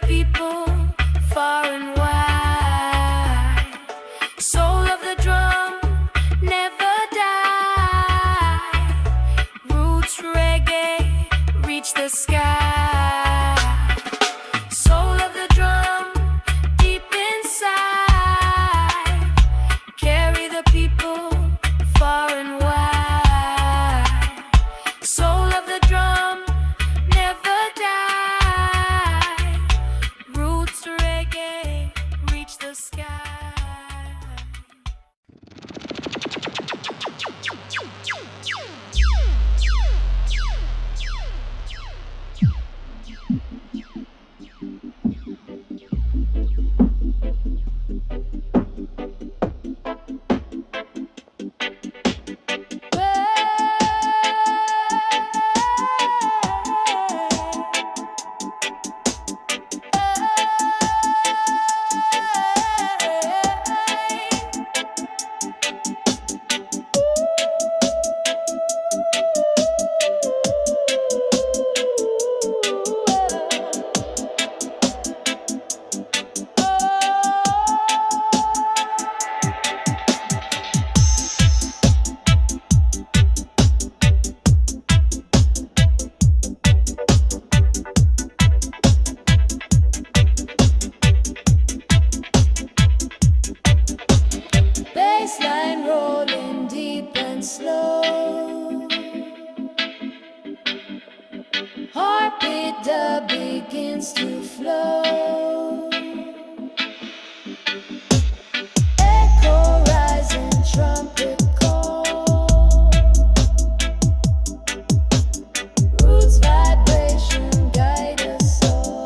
people far and wide. Soul of the drum, never die. Roots reggae, reach the sky. Soul of the drum, deep inside. Carry the people far and wide. Soul of the drum, never die. Roots reggae, reach the sky. Bassline rolling deep and slow. Heartbeat that begins to flow. Echo rising, trumpet call. Roots vibration guide us all.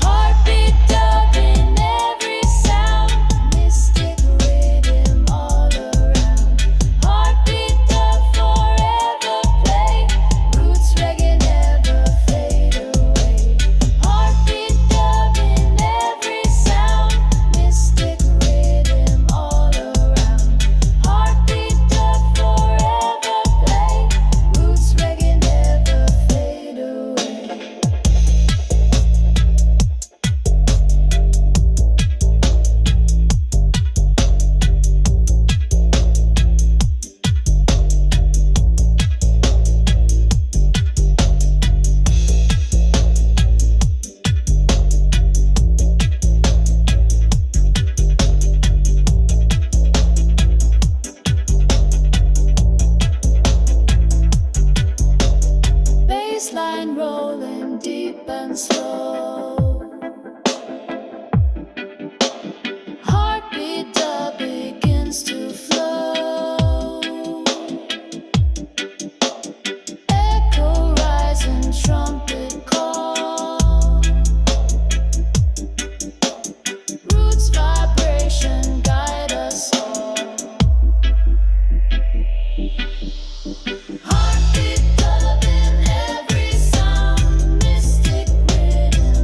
Heartbeat dubbing every sound, mystic rhythm all around. Heartbeat dub forever play, roots reggae never fade away. Heartbeat dubbing every sound, mystic rhythm all around. Heartbeat dub forever play, roots reggae never fade away. Bassline rolling deep and slow. Heartbeat that begins to flow. Echo rising, trumpet call. Roots vibration guide us all. Heartbeat dubbing every sound, mystic rhythm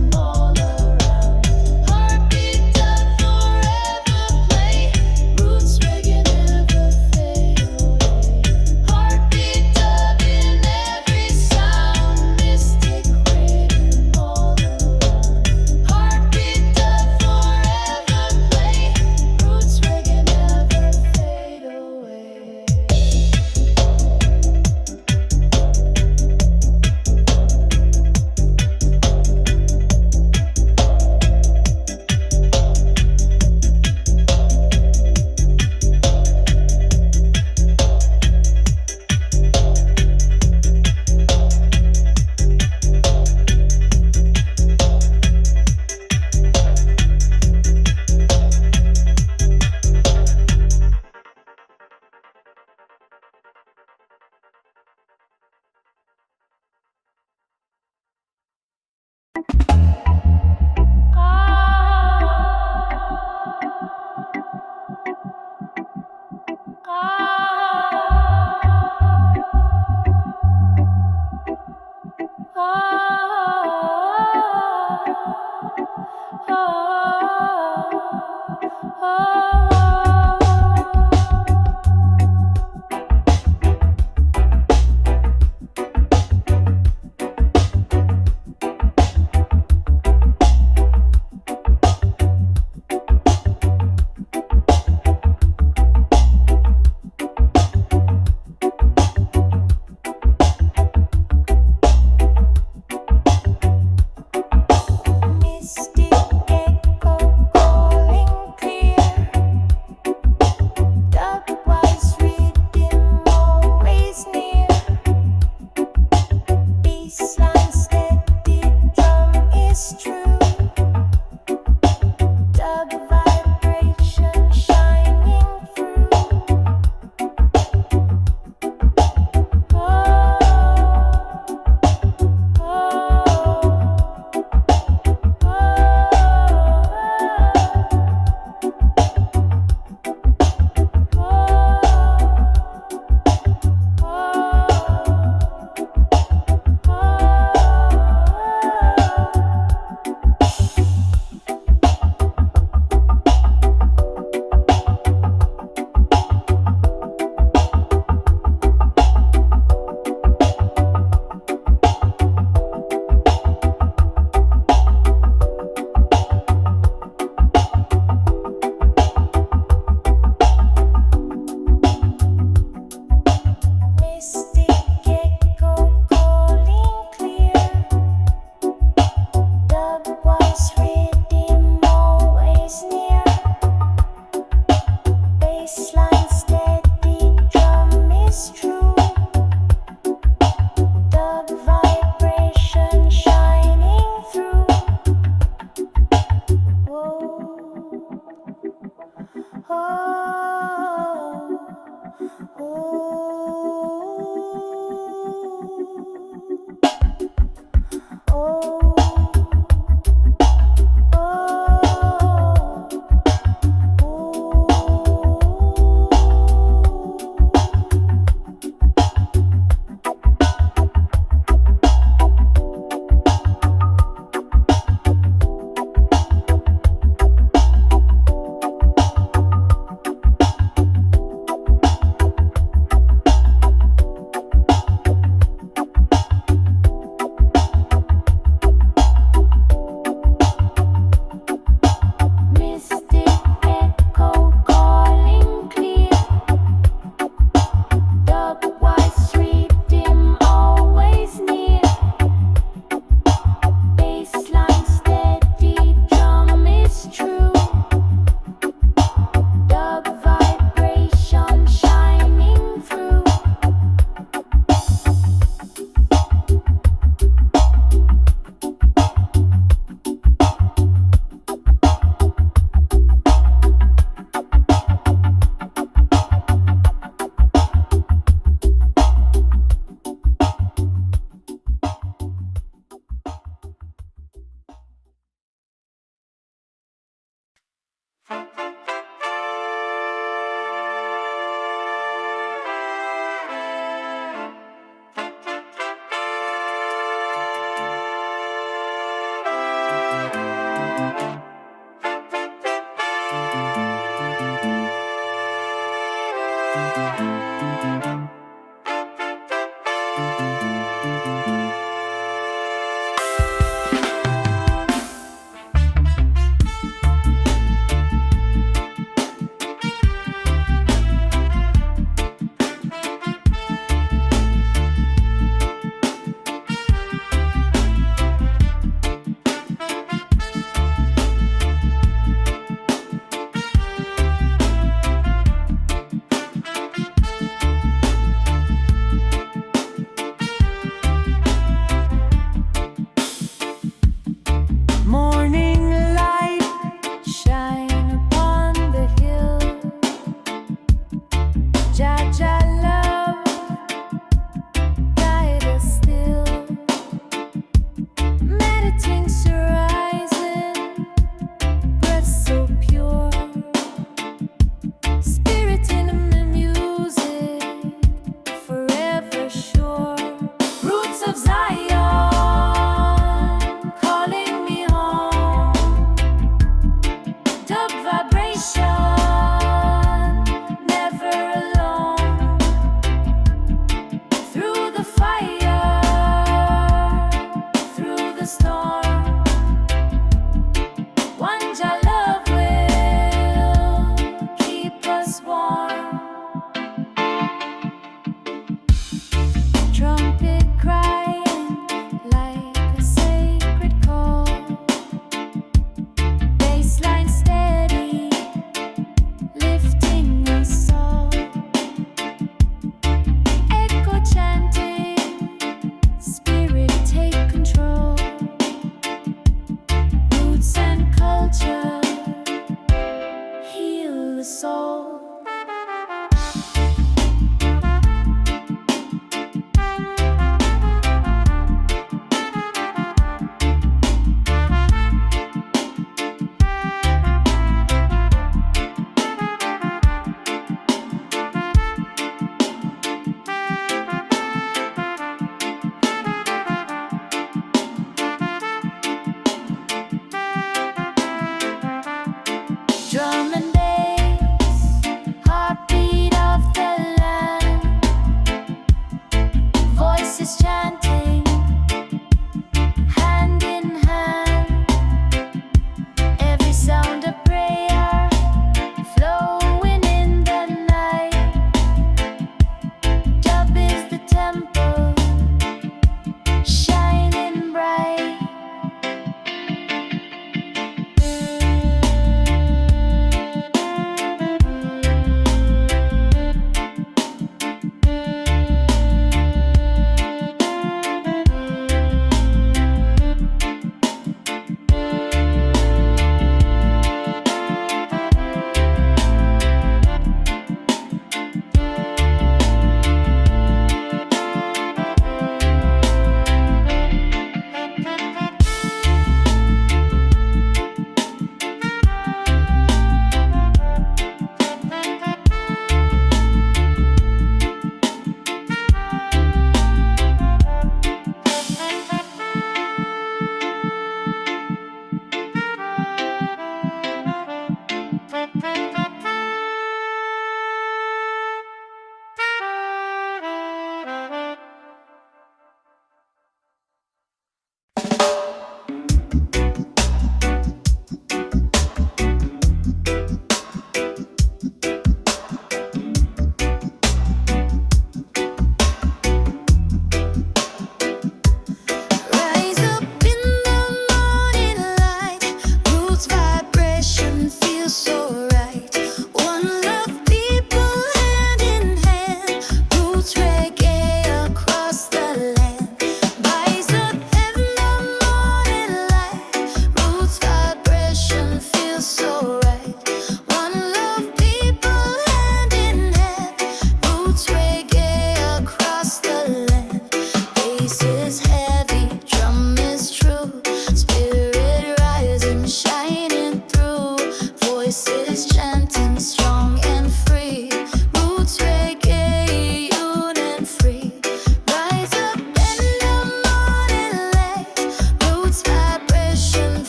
Morning light shine upon the hill. Jaja love guide us still. Meditating rising, breath so pure. Spirit in the music, forever sure. Roots of Zion calling me home. Dub vibration, never alone. Through the fire, through the storm, one Jah love will keep us warm. Trumpet crying like a sacred call. Bassline steady, lifting us all. Echo chanting, spirit take control. Roots and culture heal the soul. Drum and bass, heartbeat of the land. Voices chanting, hand in hand. Every sound a prayer, flowing in the night. Dub is the temple, shining bright.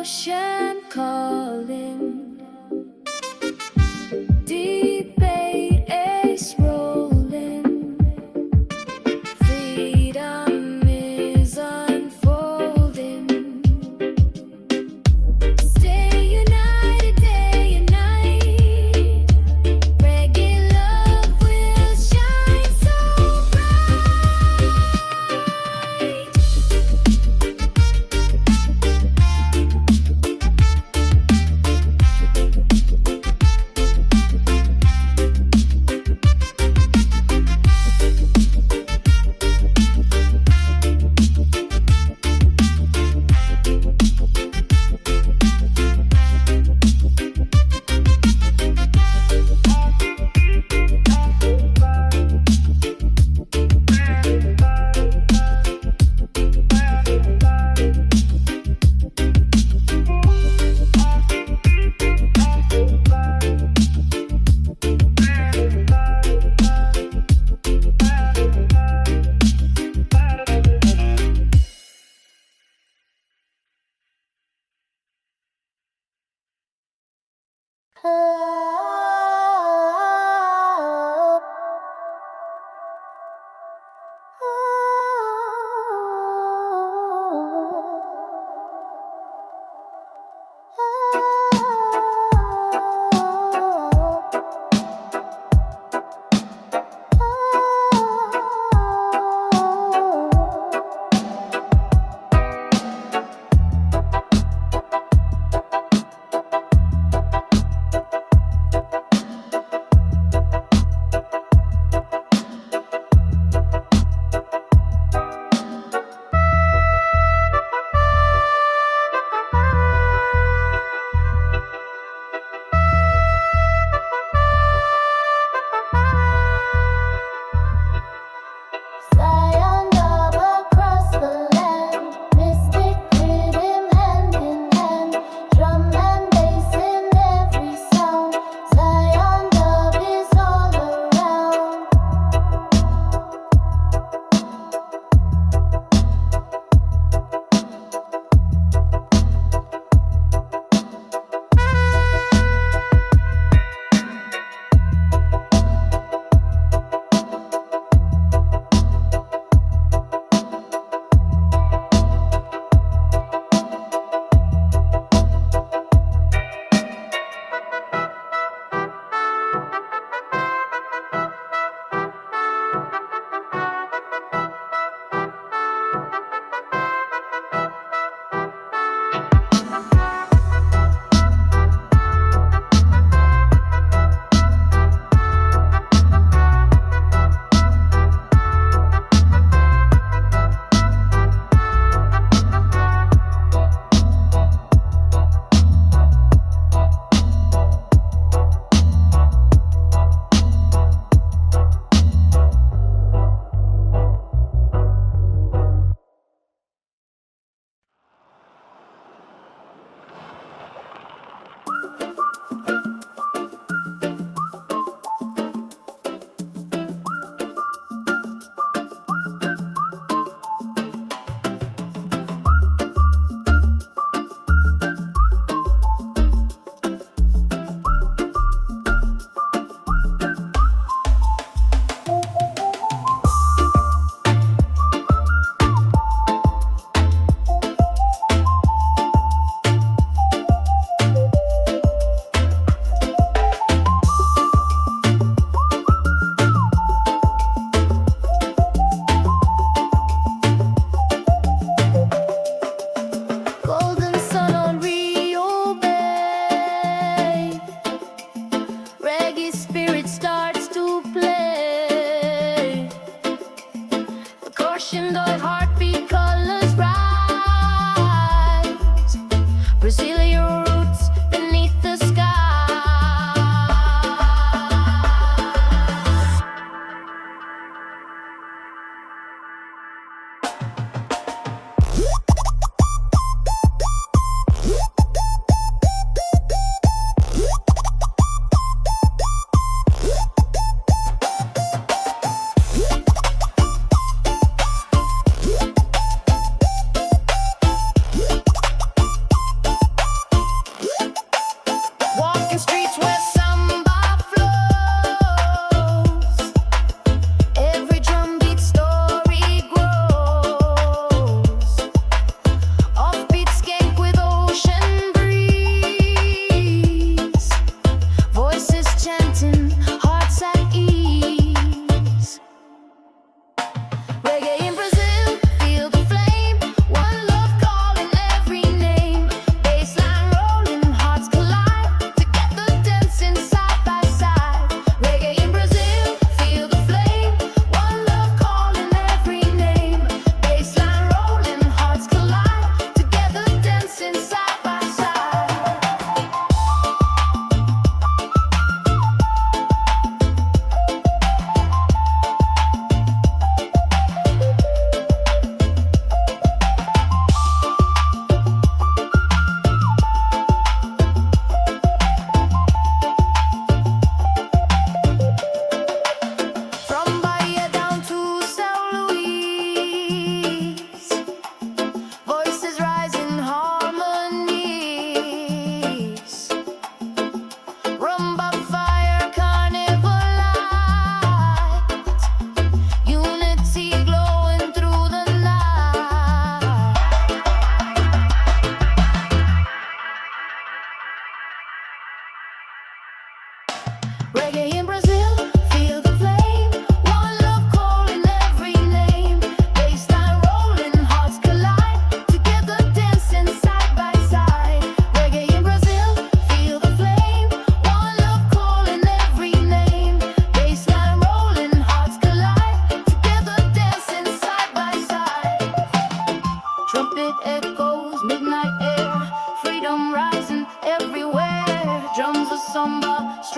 ocean calling, deep bass rolling. Freedom is unfolding. Stay united day and night. Reggae love will shine so bright.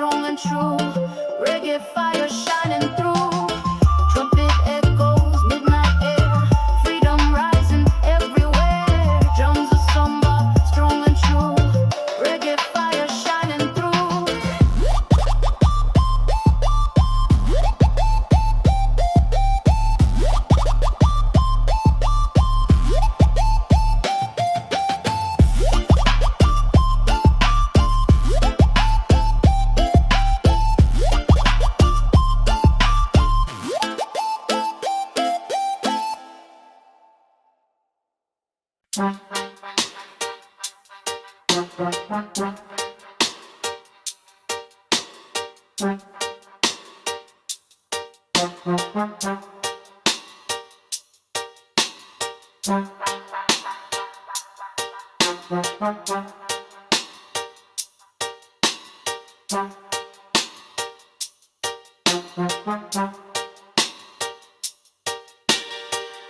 strong and true. Reggae fire shining through. Trumpet echoes, midnight air. Freedom rising everywhere. Drums of samba, strong and true. Reggae fire shining through.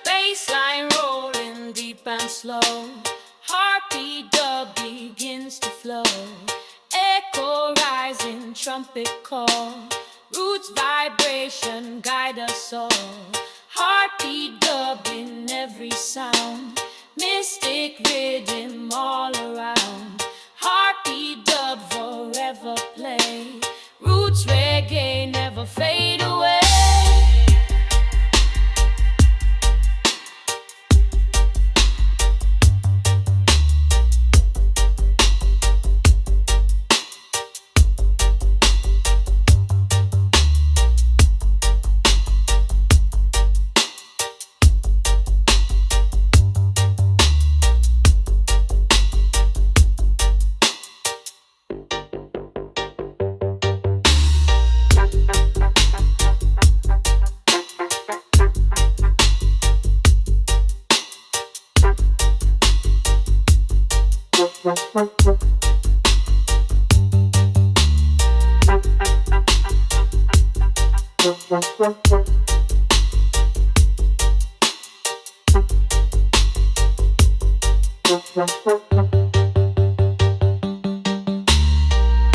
Bassline rolling deep and slow. Heartbeat dub begins to flow. Echo rising, trumpet call. Roots vibration guide us all. Heartbeat dub in every sound. Mystic rhythm all around. Heartbeat dub forever play. Roots reggae never fade away.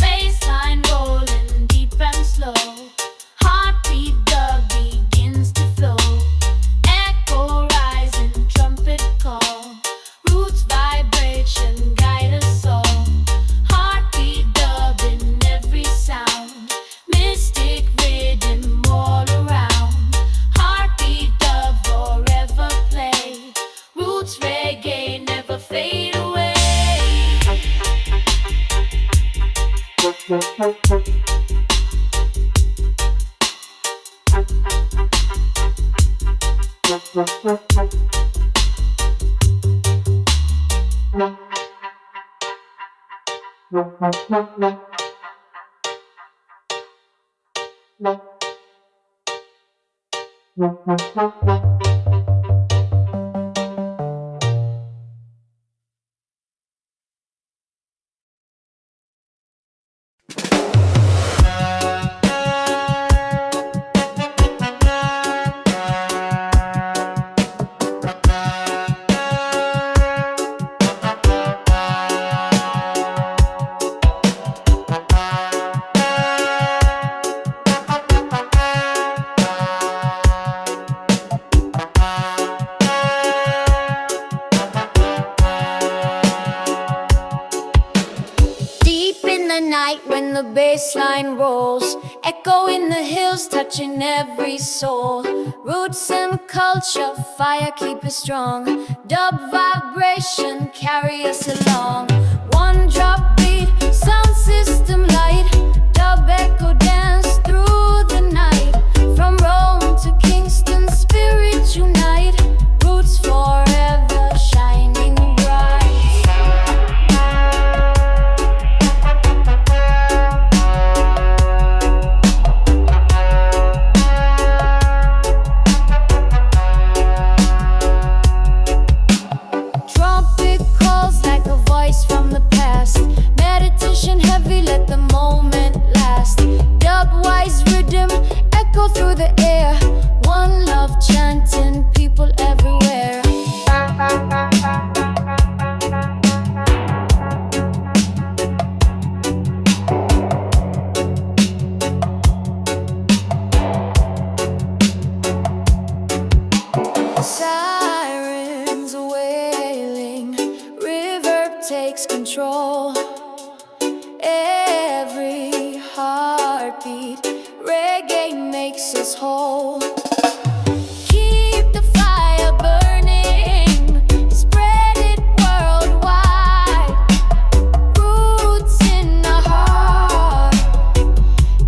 Bassline rolling deep and slow. Heartbeat dub begins to flow. Echo rising, trumpet call. Roots vibration guide us all. Heartbeat dub in every sound. Mystic rhythm all around. Heartbeat dub forever play. Roots reggae never fade away. Deep in the night when the bassline rolls, echo in the hills touching every soul. Roots and culture, fire keep us strong. Dub vibration carry us along. One drop beat, sound system light. Dub echo dance through the night. From Rome to Kingston, spirit unite. Roots forever shining bright. Trumpet calls like a voice takes control. Every heartbeat, reggae makes us whole. Keep the fire burning, spread it worldwide. Roots in the heart,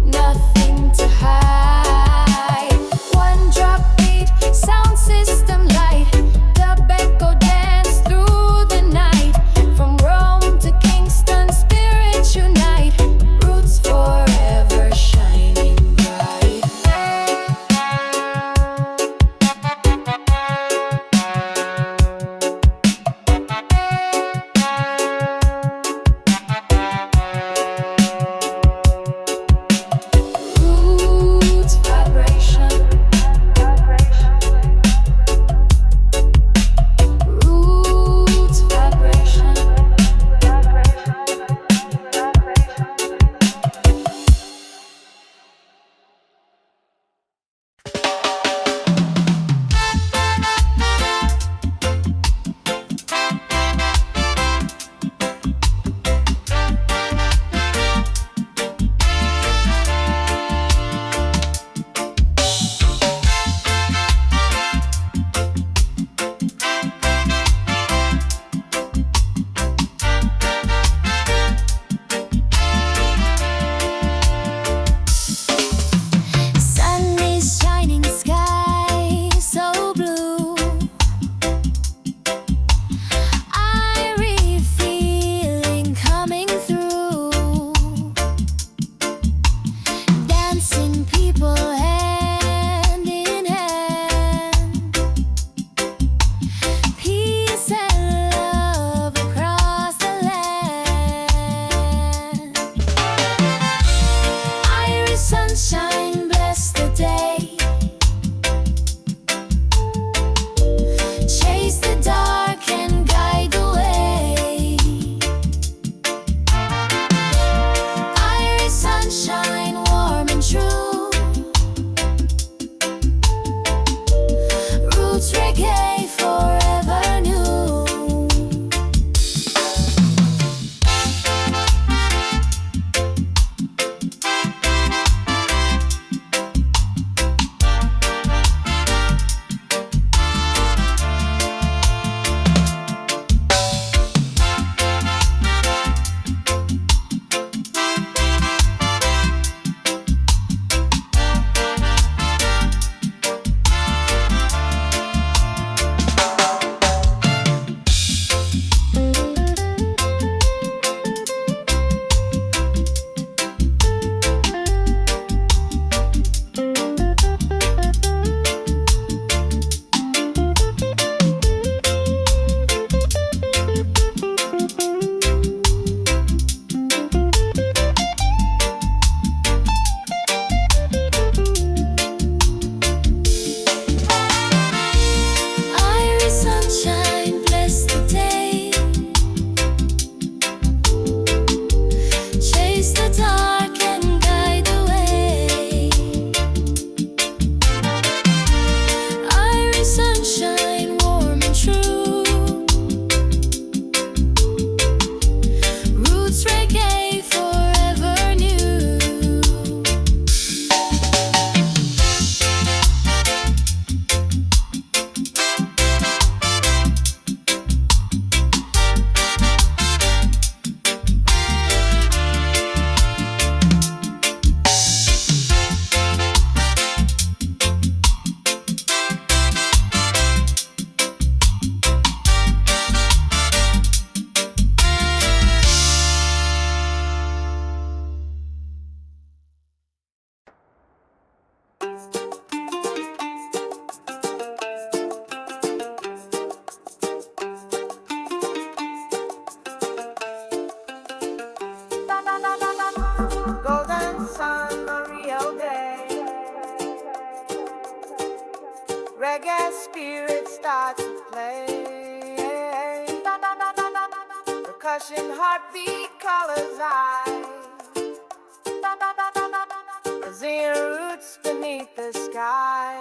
nothing to hide. One drop beat, sound system light. The echo dance through the night. From Rome to Kingston, spirits unite. Roots forever shining bright. Roots vibration. Roots vibration. Sun is shining, sky so blue. Eerie feeling coming through. Dancing people hand in hand. Peace and love across the land. Irish sunshine bless the day. Chase the dark and guide the way. Irish sunshine warm and true. Roots reggae forever new. Irish sunshine bless the day. Chase the dark and guide the way. Irish sunshine warm and true. Roots reggae forever new. Golden sun, Maria Day. Reggae spirit starts to play. Percussion, heartbeat, colors eyes. Brazilian roots beneath the sky.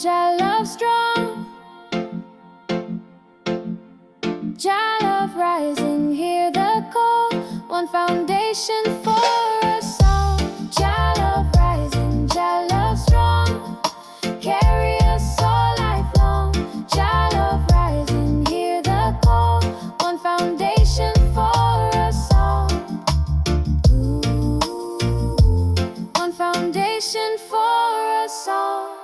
Jah love strong. Jah love rising, hear the call. One foundation for us all. Jah love rising, Jah love strong. Carry us all lifelong. Jah love rising, hear the call. One foundation for us all. Ooh, one foundation for us all.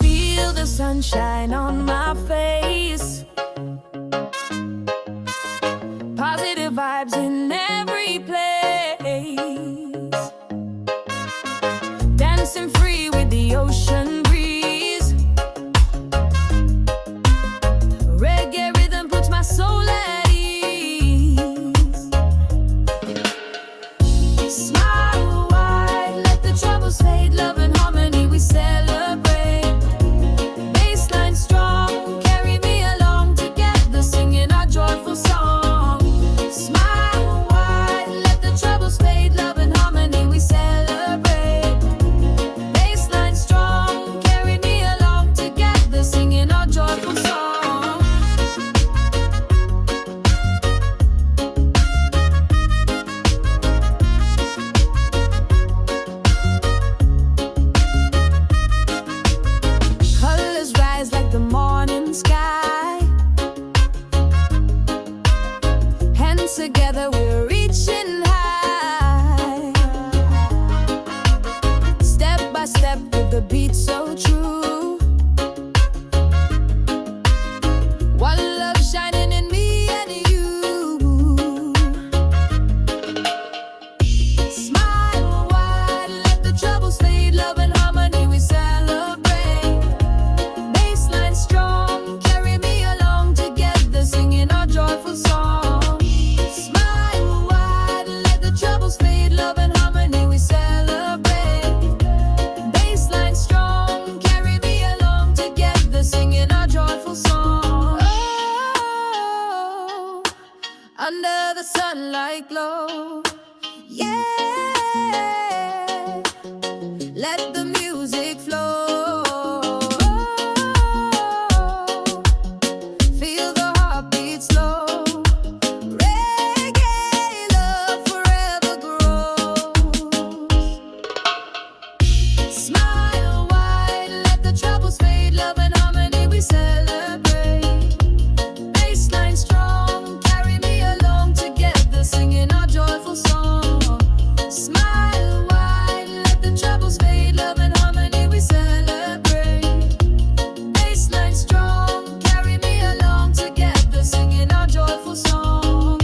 Feel the sunshine on my face. Positive vibes in every place. Dancing free with the ocean breeze. Reggae rhythm puts my soul at ease. Smile wide, let the troubles fade. Love and harmony we celebrate. Baseline strong, carry me along together, singing our joyful song. Smile wide, let the troubles fade. Love and harmony we celebrate. Baseline strong, carry me along together, singing our joyful song. Colors rise like the morning sky. Hands together, we're reaching high. Step by step with the beat so true. One love shining in me and you. Smile wide, let the troubles fade. Love and harmony we celebrate. Baseline strong, carry me along together, singing our joyful song. Smile wide, let the troubles fade. Love and harmony we celebrate. Baseline strong, carry me along together, singing our joyful song. Oh, under the sunlight glow, yeah. Let the music flow. Feel the heartbeat slow. Reggae love forever grows. Smile wide, let the troubles fade. Love and harmony we celebrate. Baseline strong, carry me along together, singing our joyful song. Smile wide, let the troubles fade. Love and harmony we celebrate. Baseline strong, carry me along together, singing our joyful song.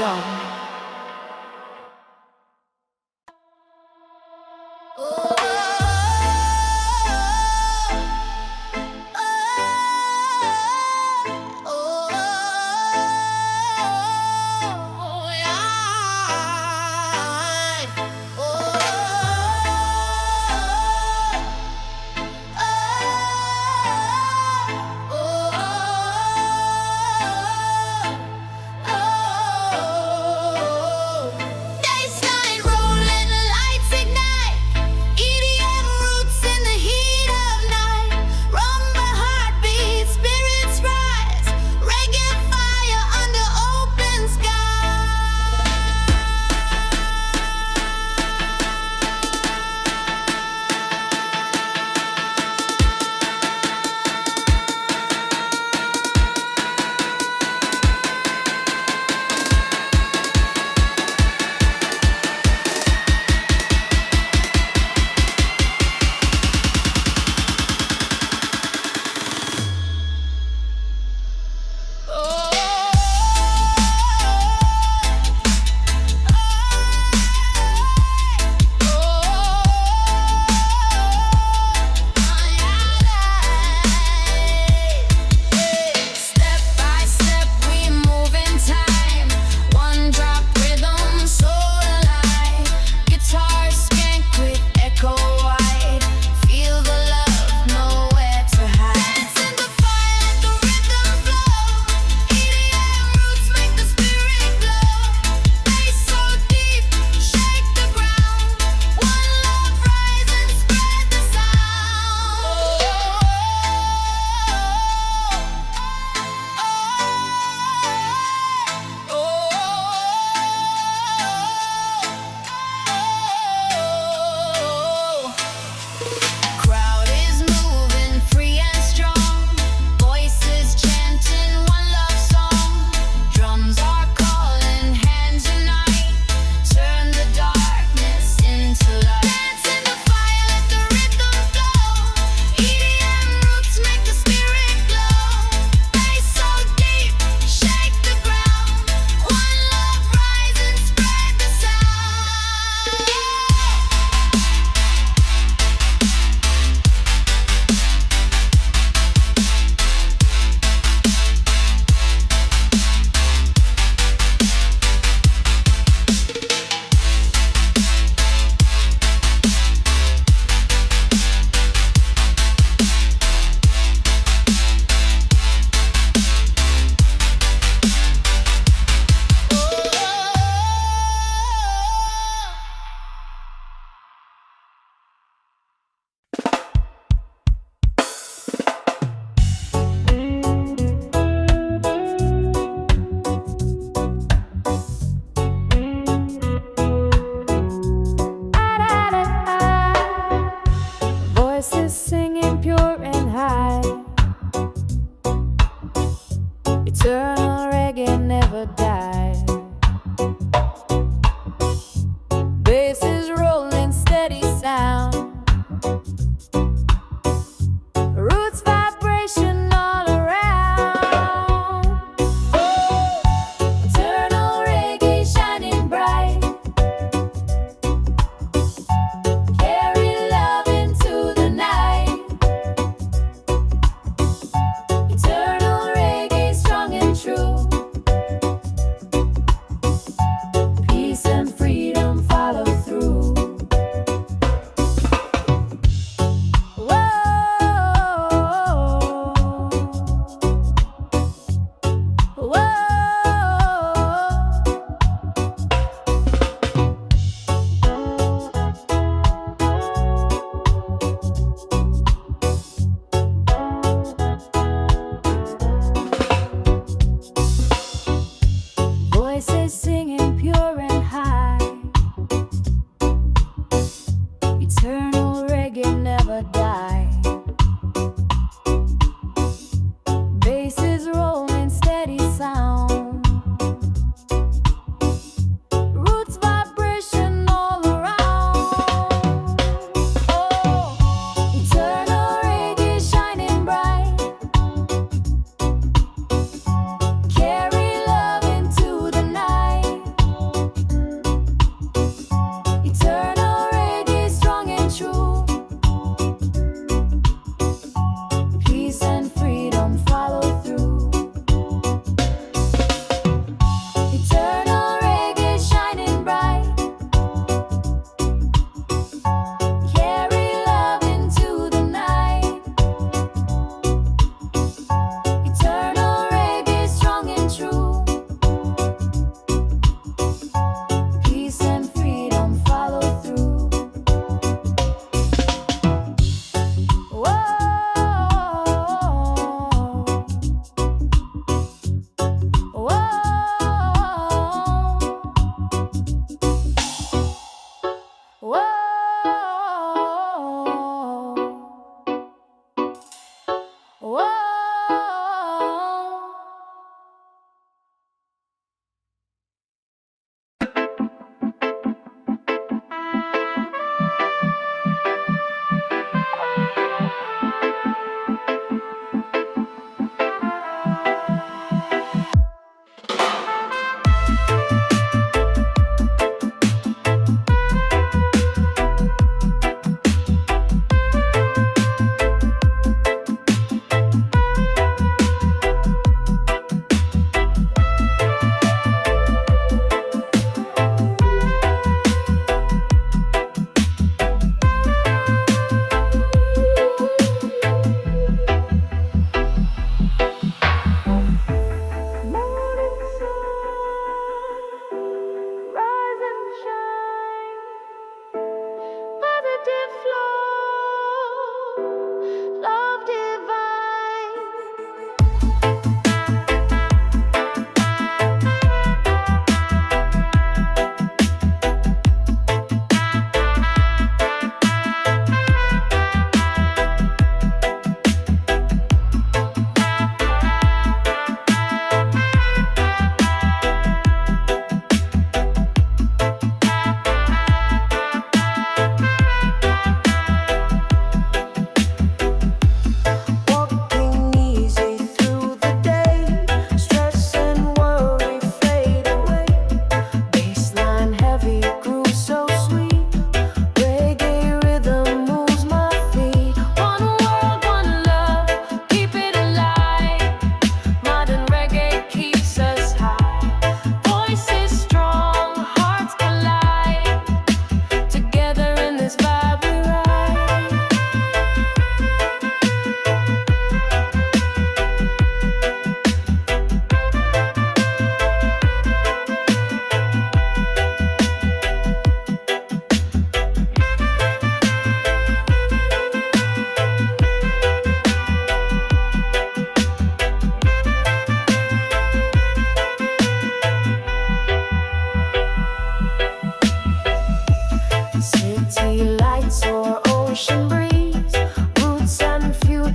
strong. Baseline rolling, lights ignite. EDM roots in the heat of night. Rumba heartbeat, spirits rise. Reggae fire under open sky. Step by step we move in time. One drop rhythm, soul alive. Guitar skank with echo wide. Feel the love, nowhere to hide. Dance in the fire, let the rhythm flow. EDM roots make the spirit glow. Bass so deep, shake the ground. One love, rise and spread the sound. Crowd is moving free and strong. Voices chanting one love song. Drums are calling, hands unite. Turn the darkness into light. Dance in the fire, let the rhythm flow. EDM roots make the spirit glow. Bass so deep, shake the ground. One love, rise and spread the sound. Voices singing pure and high. Eternal reggae never die. Bass is rolling, steady sound. Roots vibration all around. Eternal reggae shining bright. Carry love into the night. Eternal reggae, strong and true. Peace and freedom follow through. Voices singing pure and high. Eternal reggae never die. Bass is rolling, steady sound. Roots vibration all around. Oh, eternal reggae shining bright. Carry love into the night.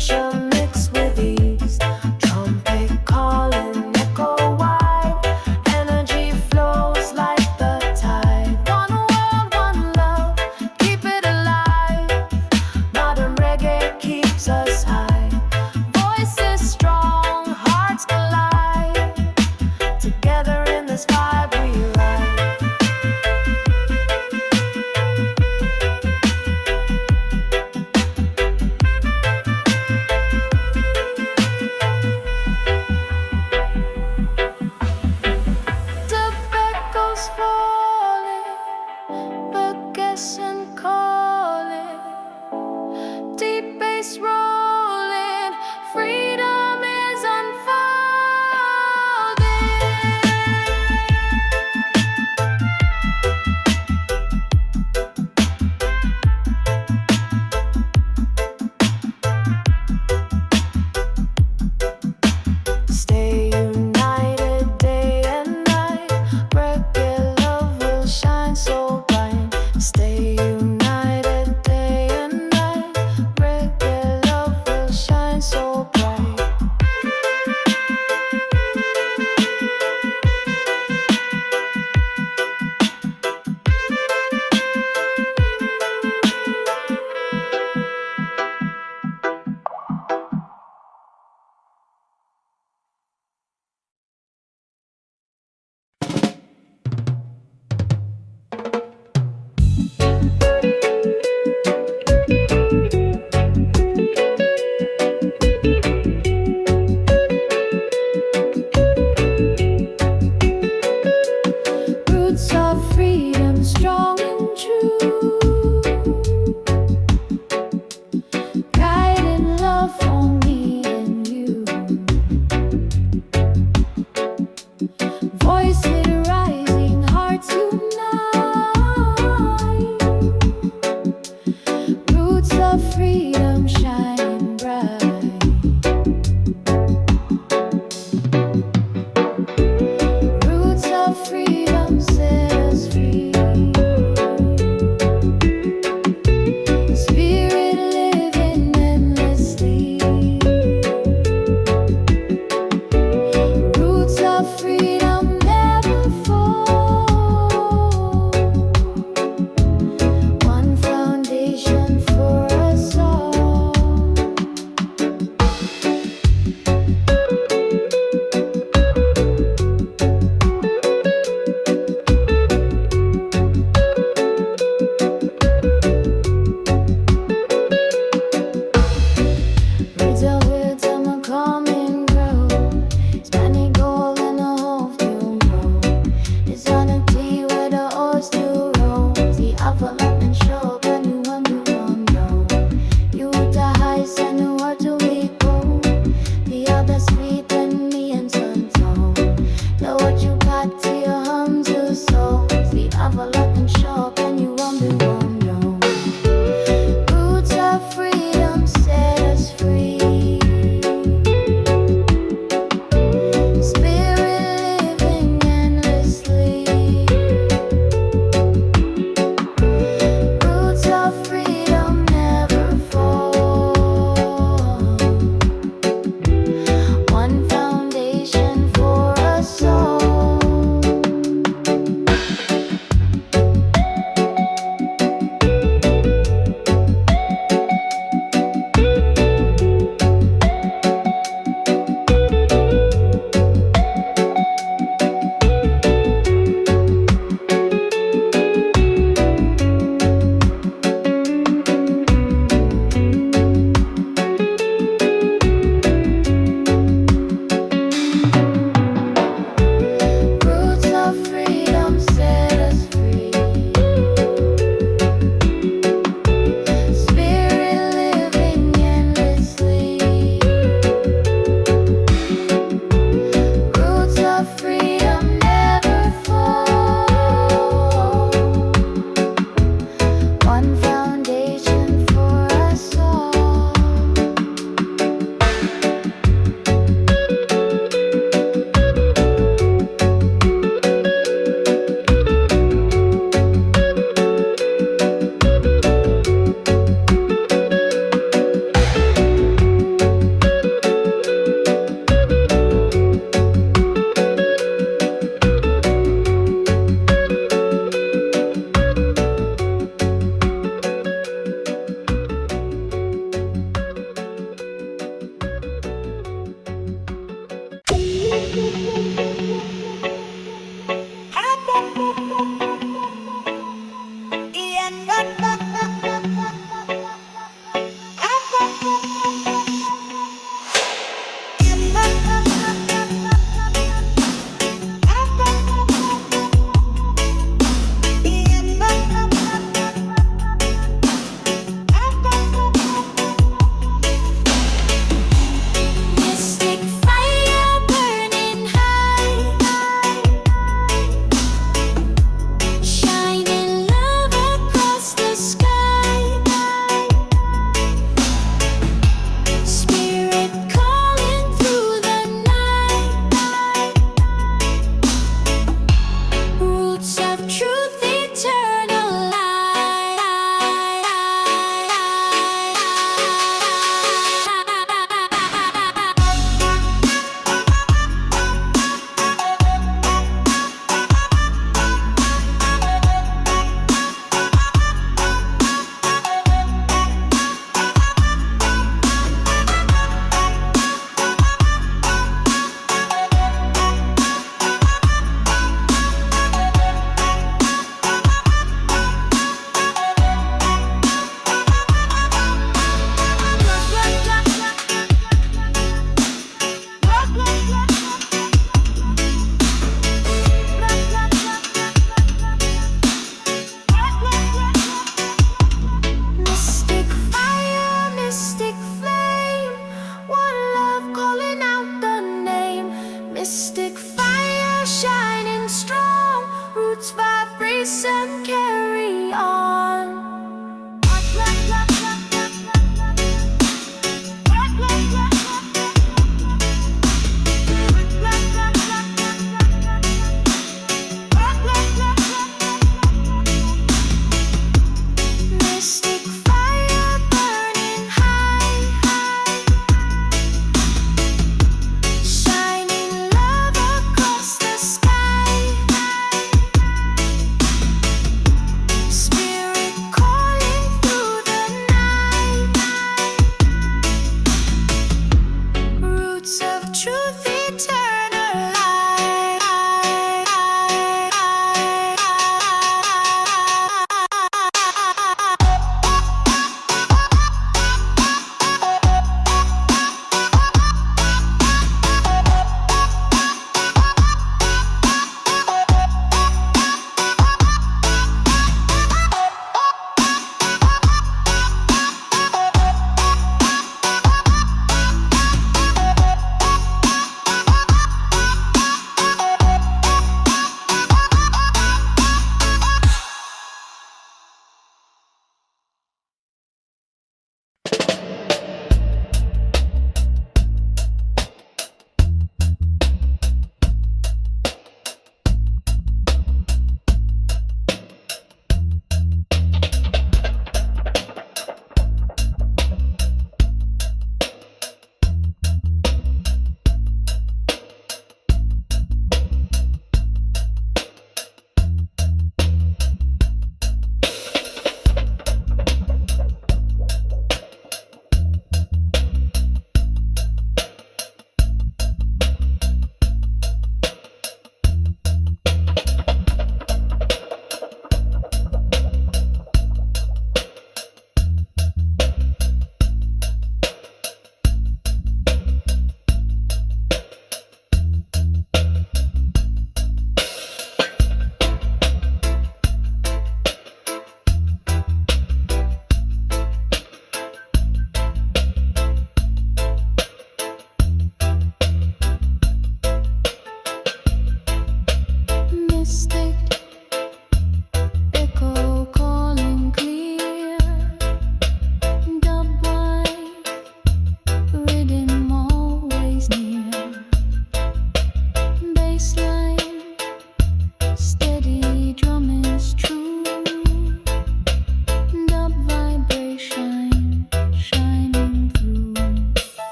Culture mixed with ease. Trumpet calling, echo wide. Energy flows like the tide. One world, one love, keep it alive. Modern reggae keeps us high. Voices strong, hearts collide. Together in this vibe we ride. Tobacco's falling, but guessing calling. Deep bass rolling, freedom is unfolding. Stay united day and night. Reggae love will shine so bright. Stay united day and night. Reggae love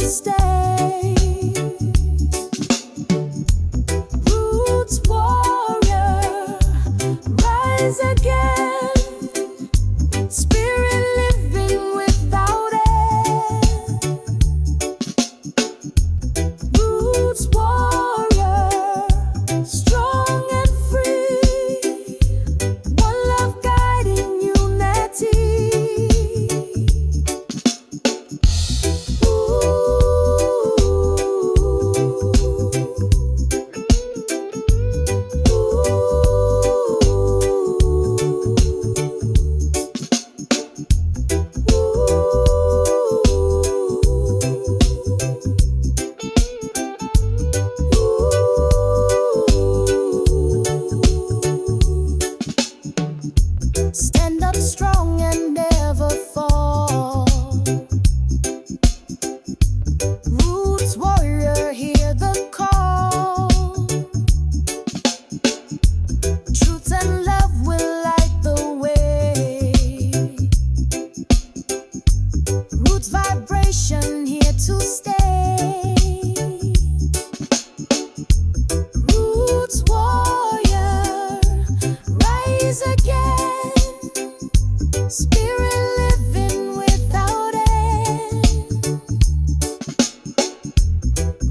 stay. Roots warrior, rise again. Spirit living without end. Roots warrior, strong and free. One love guiding unity. Stand up strong and never fall. Roots warrior, hear the call. Truth and love will light the way. Roots vibration here to stay. Roots warrior, rise again. Spirit living without end.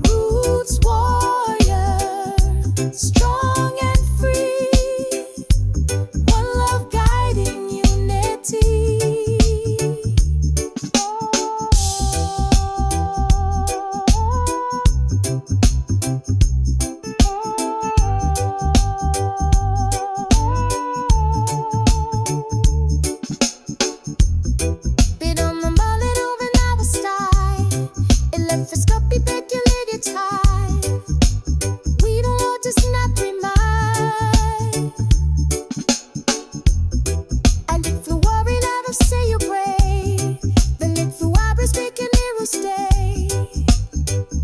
Roots warrior, strong and free. One love guiding unity. Bit on the mullet over now a style. It left for scoppy bed, you let it tie. We don't want to snap remind. And if you worry, let us say you pray. Then if you are speaking, it will stay.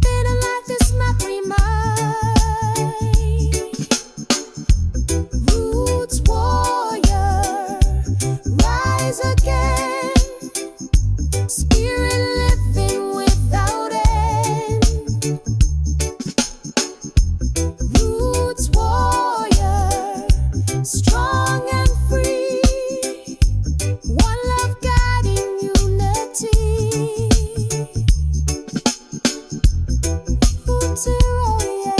Better life is not remind. Roots warrior, rise again. Spirit living without end. Roots warrior, strong and free. One love guiding unity. Roots warrior,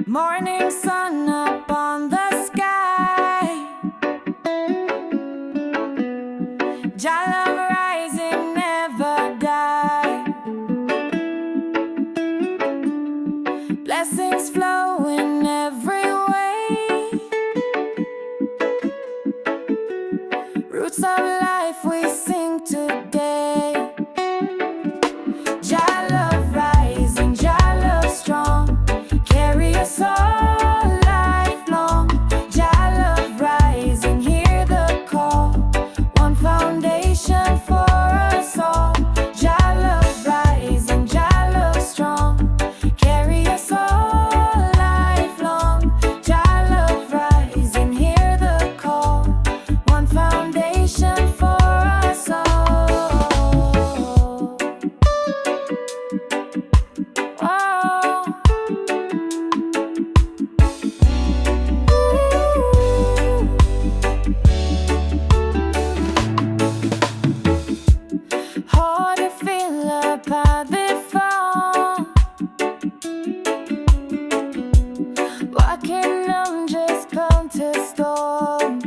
morning sun up on the sky. Jah love rising, never die. Blessings flowing every way. Roots of life we sing today. Jah love rising, Jah love strong. Carry us all lifelong. Jah love rising, hear the call. One foundation for us all. Jah love rising, Jah love strong. Carry us all lifelong. Jah love rising, hear the call. One foundation for us all. Whoa. Hard to feel about the fall. Walking on just bound to storm.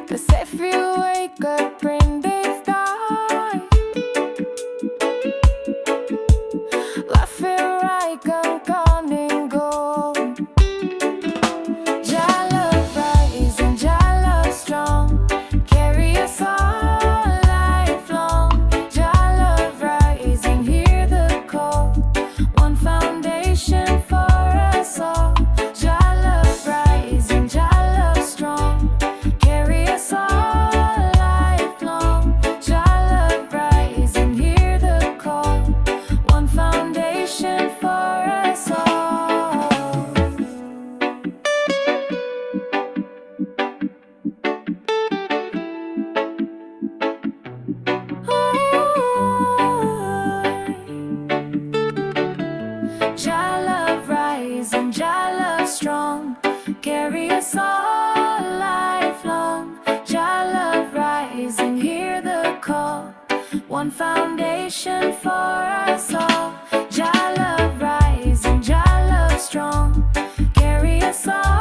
'Cause if you wake up in one foundation for us all. Jah love rise and Jah love strong, carry us all.